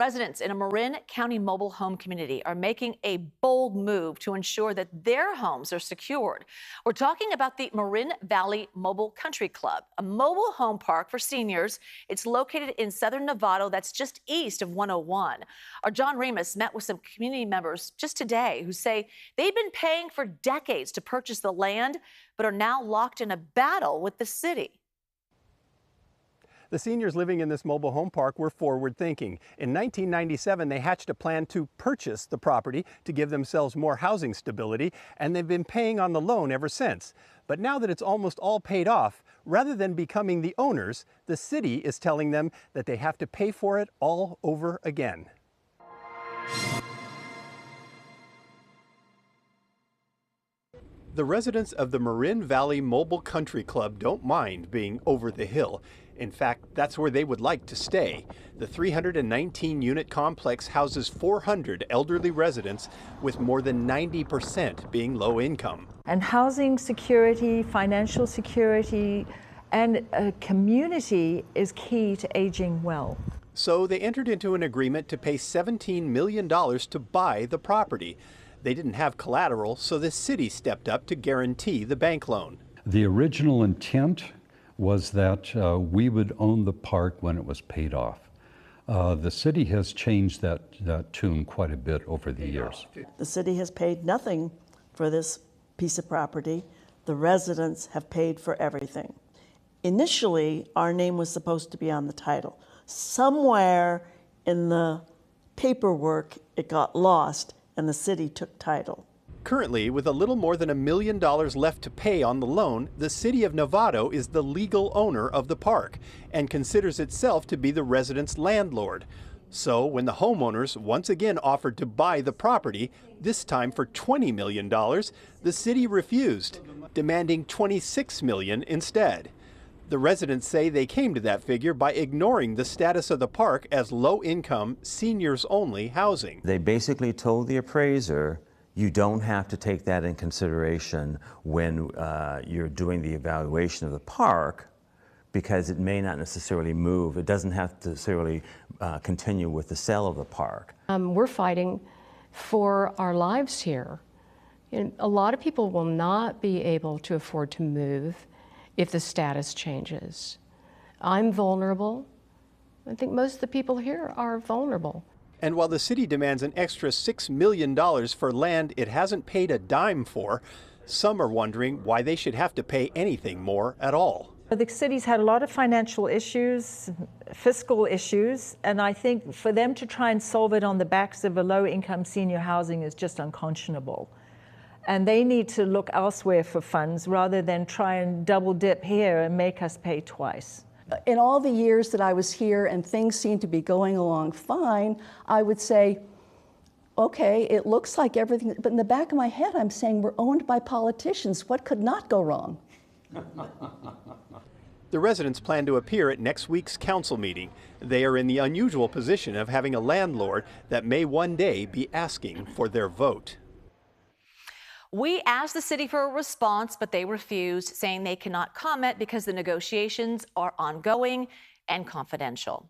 Residents in a Marin County mobile home community are making a bold move to ensure that their homes are secured. We're talking about the Marin Valley Mobile Country Club, a mobile home park for seniors. It's located in southern Novato, that's just east of 101. Our John Ramos met with some community members just today who say they've been paying for decades to purchase the land, but are now locked in a battle with the city. The seniors living in this mobile home park were forward-thinking. In 1997, they hatched a plan to purchase the property to give themselves more housing stability, and they've been paying on the loan ever since. But now that it's almost all paid off, rather than becoming the owners, the city is telling them that they have to pay for it all over again. The residents of the Marin Valley Mobile Country Club don't mind being over the hill. In fact, that's where they would like to stay. The 319-unit complex houses 400 elderly residents, with more than 90% being low income. And housing security, financial security, and a community is key to aging well. So they entered into an agreement to pay $17 million to buy the property. They didn't have collateral, so the city stepped up to guarantee the bank loan. The original intent was that we would own the park when it was paid off. The city has changed that tune quite a bit over the years. The city has paid nothing for this piece of property. The residents have paid for everything. Initially, our name was supposed to be on the title. Somewhere in the paperwork, it got lost, and the city took title. Currently, with a little more than $1 million left to pay on the loan, the city of Novato is the legal owner of the park and considers itself to be the residents' landlord. So when the homeowners once again offered to buy the property, this time for $20 million, the city refused, demanding $26 million instead. The residents say they came to that figure by ignoring the status of the park as low-income, seniors-only housing. They basically told the appraiser, you don't have to take that in consideration when you're doing the evaluation of the park, because it may not necessarily move. It doesn't have to necessarily continue with the sale of the park. We're fighting for our lives here. A lot of people will not be able to afford to move if the status changes. I'm vulnerable. I think most of the people here are vulnerable. And while the city demands an extra $6 million for land it hasn't paid a dime for, some are wondering why they should have to pay anything more at all. The city's had a lot of financial issues, fiscal issues, and I think for them to try and solve it on the backs of a low-income senior housing is just unconscionable. And they need to look elsewhere for funds rather than try and double dip here and make us pay twice. In all the years that I was here and things seemed to be going along fine, I would say, okay, it looks like everything, but in the back of my head, I'm saying we're owned by politicians. What could not go wrong? The residents plan to appear at next week's council meeting. They are in the unusual position of having a landlord that may one day be asking for their vote. We asked the city for a response, but they refused, saying they cannot comment because the negotiations are ongoing and confidential.